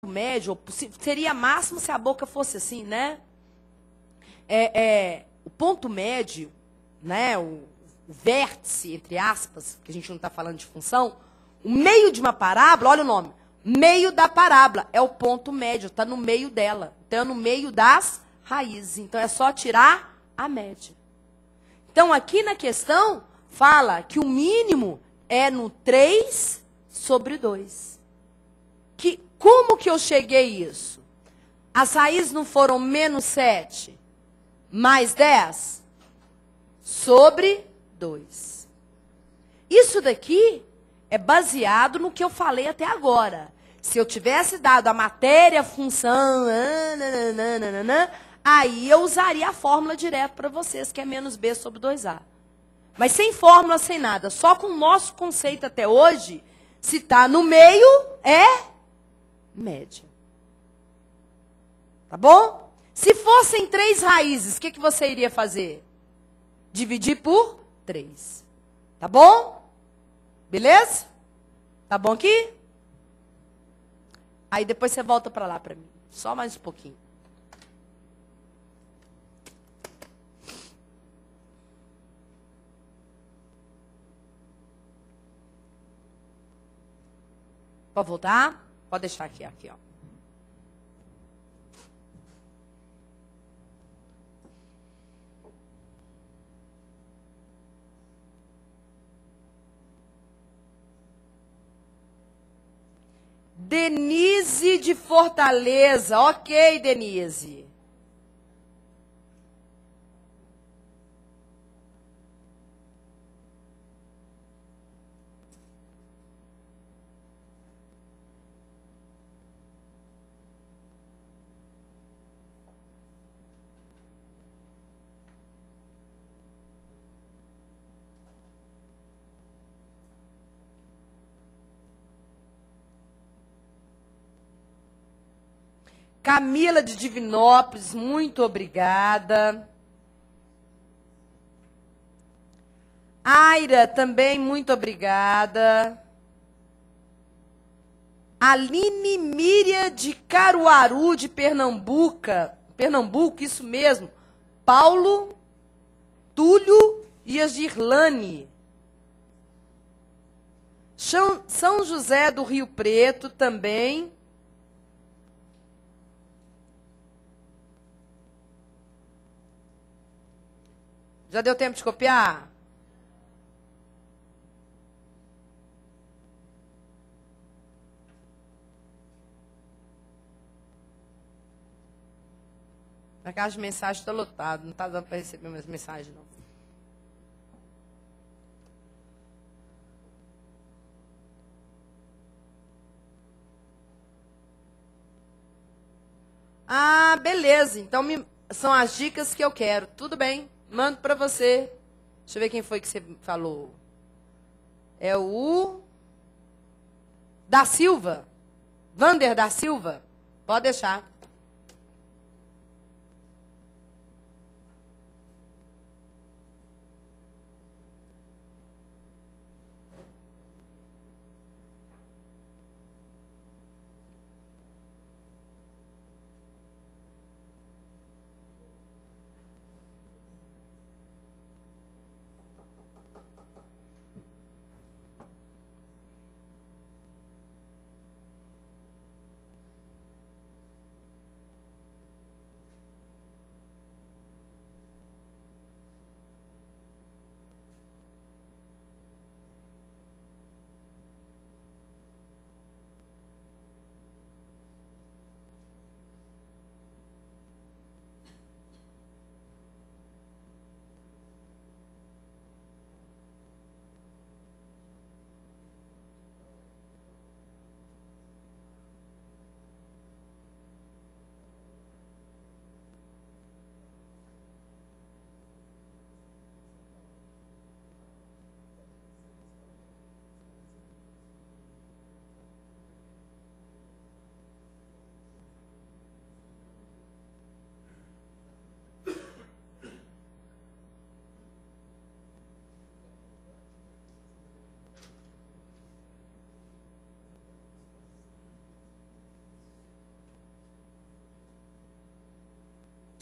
médio, ou seria máximo se a boca fosse assim, né? O ponto médio, né? O vértice, entre aspas, que a gente não está falando de função, o meio de uma parábola, olha o nome, meio da parábola, é o ponto médio, está no meio dela. Então, é no meio das raízes. Então, é só tirar a média. Então, aqui na questão, fala que o mínimo é no 3/2. Como que eu cheguei a isso? As raízes não foram -7, mais 10? Sobre 2. Isso daqui é baseado no que eu falei até agora. Se eu tivesse dado a matéria, a função, aí eu usaria a fórmula direto para vocês, que é -b sobre 2a. Mas sem fórmula, sem nada. Só com o nosso conceito até hoje, se está no meio, é média. Tá bom? Se fossem 3 raízes, o que você iria fazer? Dividir por 3. Tá bom? Beleza? Tá bom aqui? Aí depois você volta para lá para mim. Só mais um pouquinho. Pode voltar? Pode deixar aqui, ó. Denise de Fortaleza. Ok, Denise. Camila de Divinópolis, muito obrigada. Aira, também muito obrigada. Aline Míria de Caruaru, de Pernambuco, isso mesmo. Paulo, Túlio e a Girlane. São José do Rio Preto também. Já deu tempo de copiar? A caixa de mensagem está lotada, não está dando para receber mais mensagem, não. Ah, beleza. Então, são as dicas que eu quero. Tudo bem, mando para você. Deixa eu ver quem foi que você falou. É o da Silva. Vander da Silva. Pode deixar.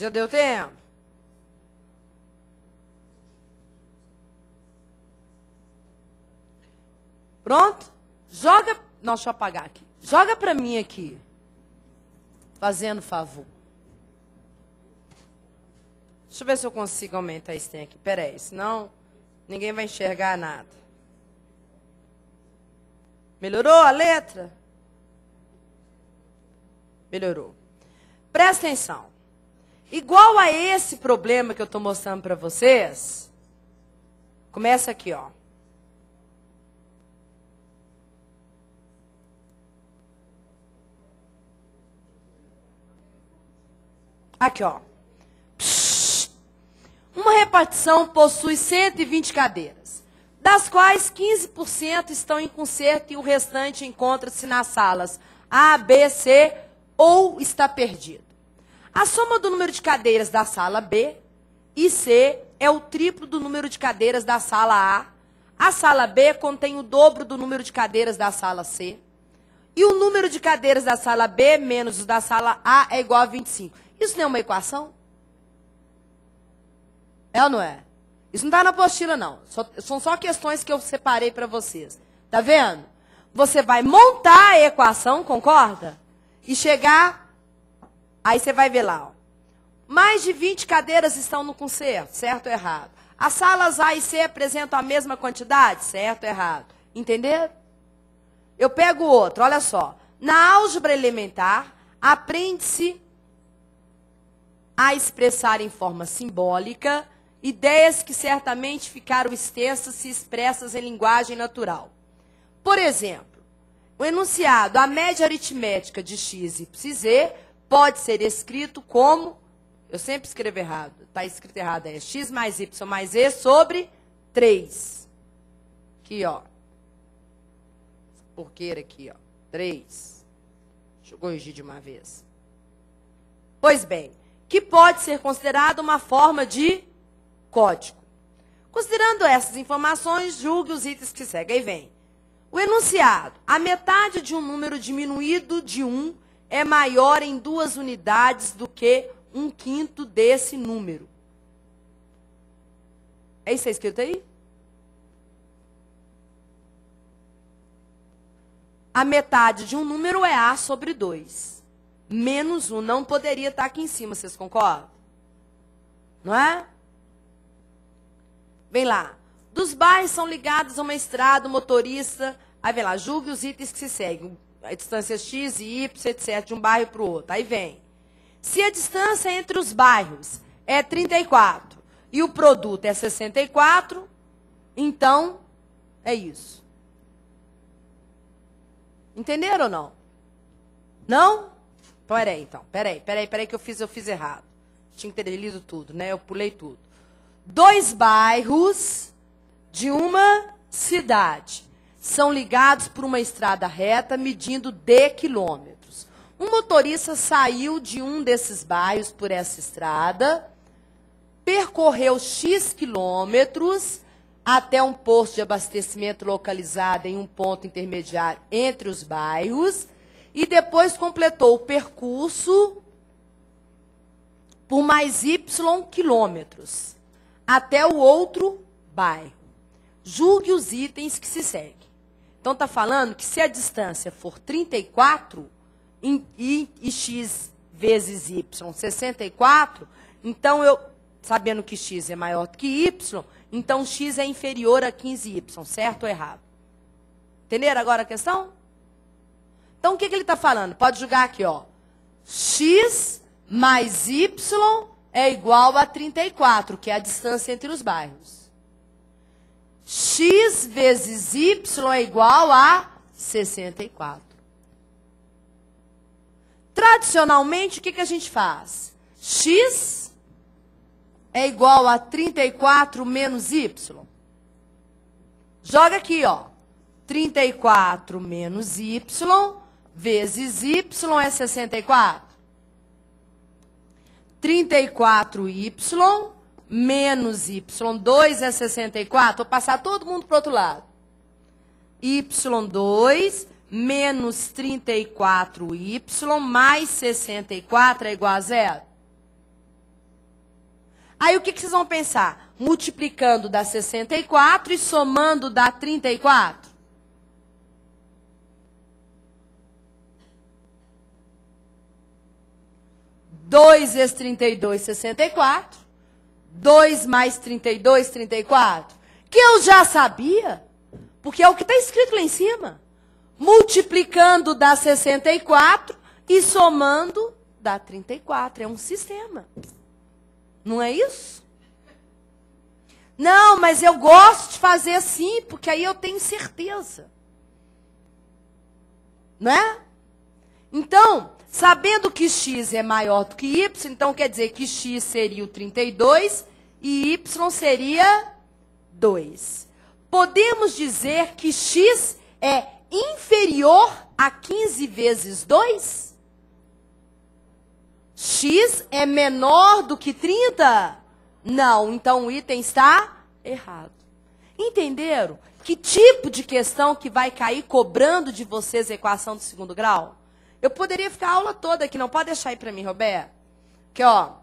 Já deu tempo? Pronto? Joga... Não, deixa eu apagar aqui. Joga pra mim aqui. Fazendo favor. Deixa eu ver se eu consigo aumentar esse trem aqui. Peraí, senão ninguém vai enxergar nada. Melhorou a letra? Melhorou. Presta atenção. Igual a esse problema que eu estou mostrando para vocês, começa aqui, ó. Aqui, ó. Uma repartição possui 120 cadeiras, das quais 15% estão em conserto e o restante encontra-se nas salas A, B, C ou está perdido. A soma do número de cadeiras da sala B e C é o triplo do número de cadeiras da sala A. A sala B contém o dobro do número de cadeiras da sala C. E o número de cadeiras da sala B menos o da sala A é igual a 25. Isso não é uma equação? É ou não é? Isso não está na apostila, não. São só questões que eu separei para vocês. Tá vendo? Você vai montar a equação, concorda? E chegar... Aí você vai ver lá, ó. Mais de 20 cadeiras estão no concerto, certo ou errado? As salas A e C apresentam a mesma quantidade, certo ou errado? Entenderam? Eu pego outro, olha só. Na álgebra elementar, aprende-se a expressar em forma simbólica ideias que certamente ficaram extensas se expressas em linguagem natural. Por exemplo, o enunciado, a média aritmética de x, y e z, pode ser escrito como, eu sempre escrevo errado, está escrito errado, é x mais y mais z sobre 3. Aqui, ó. Porqueira aqui, ó. 3. Deixa eu corrigir de uma vez. Pois bem, que pode ser considerado uma forma de código. Considerando essas informações, julgue os itens que seguem. Aí vem. O enunciado. A metade de um número diminuído de 1 é maior em 2 unidades do que 1/5 desse número. É isso que está escrito aí? A metade de um número é A sobre 2. Menos 1 não poderia estar aqui em cima, vocês concordam? Não é? Vem lá. Dos bairros são ligados a uma estrada, o motorista... Aí vem lá, julgue os itens que se seguem. A distância x e y, etc., de um bairro para o outro. Aí vem. Se a distância entre os bairros é 34 e o produto é 64, então é isso. Entenderam ou não? Não? Peraí, então. Peraí que eu fiz errado. Tinha que ter lido tudo, né? Eu pulei tudo. 2 bairros de uma cidade são ligados por uma estrada reta medindo d quilômetros. Um motorista saiu de um desses bairros por essa estrada, percorreu x quilômetros até um posto de abastecimento localizado em um ponto intermediário entre os bairros e depois completou o percurso por mais y quilômetros até o outro bairro. Julgue os itens que se seguem. Então, está falando que se a distância for 34 e x vezes y 64, então sabendo que x é maior do que y, então x é inferior a 15y, certo ou errado? Entenderam agora a questão? Então, o que ele está falando? Pode julgar aqui, ó. X mais y é igual a 34, que é a distância entre os bairros. X vezes y é igual a 64. Tradicionalmente, o que a gente faz? X é igual a 34 menos y. Joga aqui, ó. 34 menos y vezes y é 64. 34y menos y2 é 64. Vou passar todo mundo para o outro lado. y2 menos 34y mais 64 é igual a 0. Aí o que vocês vão pensar? Multiplicando dá 64 e somando dá 34? Dois vezes 32, 64. 2 mais 32, 34. Que eu já sabia, porque é o que está escrito lá em cima. Multiplicando dá 64 e somando dá 34. É um sistema. Não é isso? Não, mas eu gosto de fazer assim, porque aí eu tenho certeza. Não é? Então, sabendo que x é maior do que y, então quer dizer que x seria o 32 e y seria 2. Podemos dizer que x é inferior a 15 vezes 2? X é menor do que 30? Não, então o item está errado. Entenderam? Que tipo de questão que vai cair cobrando de vocês a equação do segundo grau? Eu poderia ficar a aula toda aqui, não pode deixar aí para mim, Roberto? Que ó,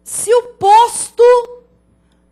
se o posto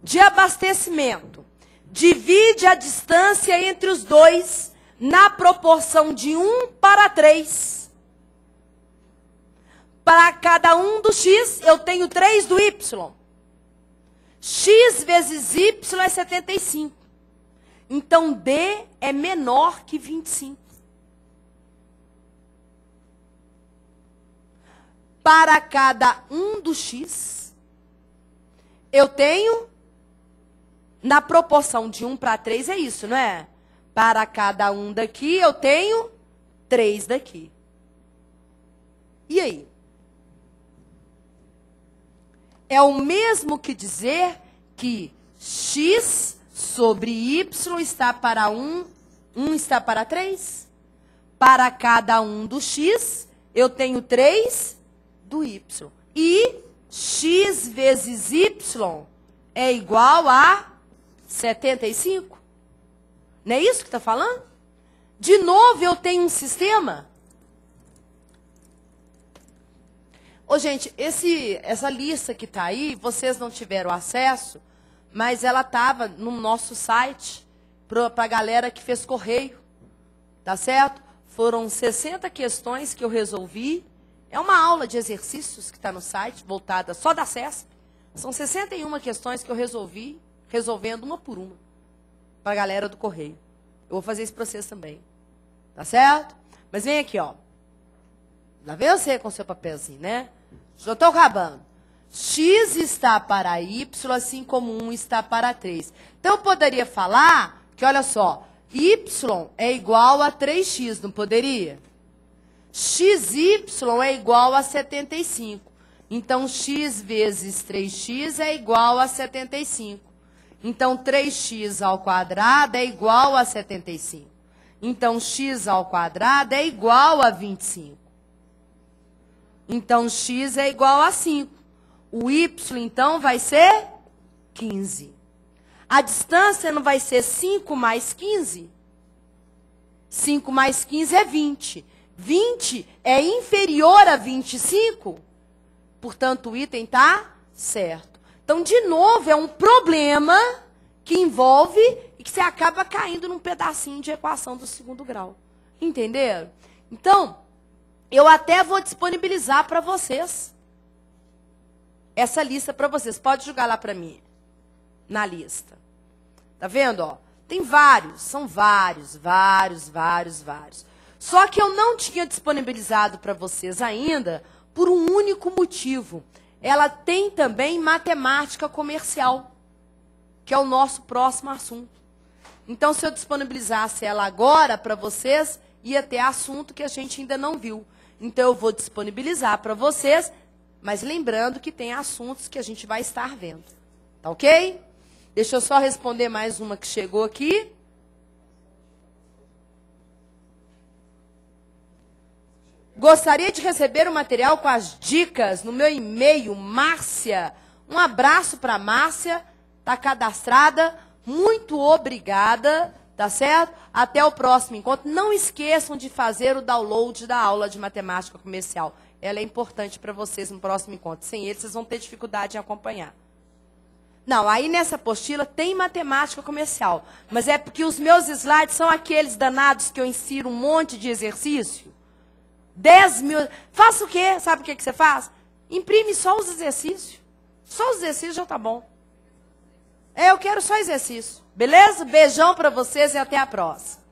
de abastecimento divide a distância entre os dois na proporção de 1:3, para cada um do x, eu tenho 3 do y. X vezes y é 75. Então, D é menor que 25. Para cada um do x, eu tenho, na proporção de 1:3, é isso, não é? Para cada um daqui, eu tenho 3 daqui. E aí? É o mesmo que dizer que x sobre y está para 1, 1 está para 3. Para cada um do x, eu tenho 3 do y. E x vezes y é igual a 75. Não é isso que está falando? De novo, eu tenho um sistema. Ô, gente, essa lista que está aí, vocês não tiveram acesso, mas ela estava no nosso site para a galera que fez correio. Tá certo? Foram 60 questões que eu resolvi. É uma aula de exercícios que está no site, voltada só da CESP. São 61 questões que eu resolvi, resolvendo uma por uma, para a galera do correio. Eu vou fazer isso para vocês também. Tá certo? Mas vem aqui, ó. Lá vem você com o seu papelzinho, né? Já estou acabando. X está para y, assim como 1 está para 3. Então, eu poderia falar que, olha só, y é igual a 3x, não poderia? XY é igual a 75. Então, x vezes 3x é igual a 75. Então, 3x ao quadrado é igual a 75. Então, x ao quadrado é igual a 25. Então, x é igual a 5. O y, então, vai ser 15. A distância não vai ser 5 mais 15? 5 mais 15 é 20. 20 é inferior a 25? Portanto, o item está certo. Então, de novo, é um problema que envolve e que você acaba caindo num pedacinho de equação do segundo grau. Entenderam? Então, eu até vou disponibilizar para vocês essa lista para vocês. Pode jogar lá para mim, na lista. Tá vendo? Ó? Tem vários, são vários. Só que eu não tinha disponibilizado para vocês ainda por um único motivo. Ela tem também matemática comercial, que é o nosso próximo assunto. Então, se eu disponibilizasse ela agora para vocês, ia ter assunto que a gente ainda não viu. Então, eu vou disponibilizar para vocês, mas lembrando que tem assuntos que a gente vai estar vendo. Tá ok? Deixa eu só responder mais uma que chegou aqui. Gostaria de receber o material com as dicas no meu e-mail, Márcia. Um abraço para Márcia, está cadastrada. Muito obrigada, tá? Tá certo? Até o próximo encontro. Não esqueçam de fazer o download da aula de matemática comercial. Ela é importante para vocês no próximo encontro. Sem ele, vocês vão ter dificuldade em acompanhar. Não, aí nessa apostila tem matemática comercial. Mas é porque os meus slides são aqueles danados que eu insiro um monte de exercício. 10 mil... Faça o quê? Sabe o que você faz? Imprime só os exercícios. Só os exercícios já tá bom. Eu quero só exercício. Beleza? Beijão para vocês e até a próxima.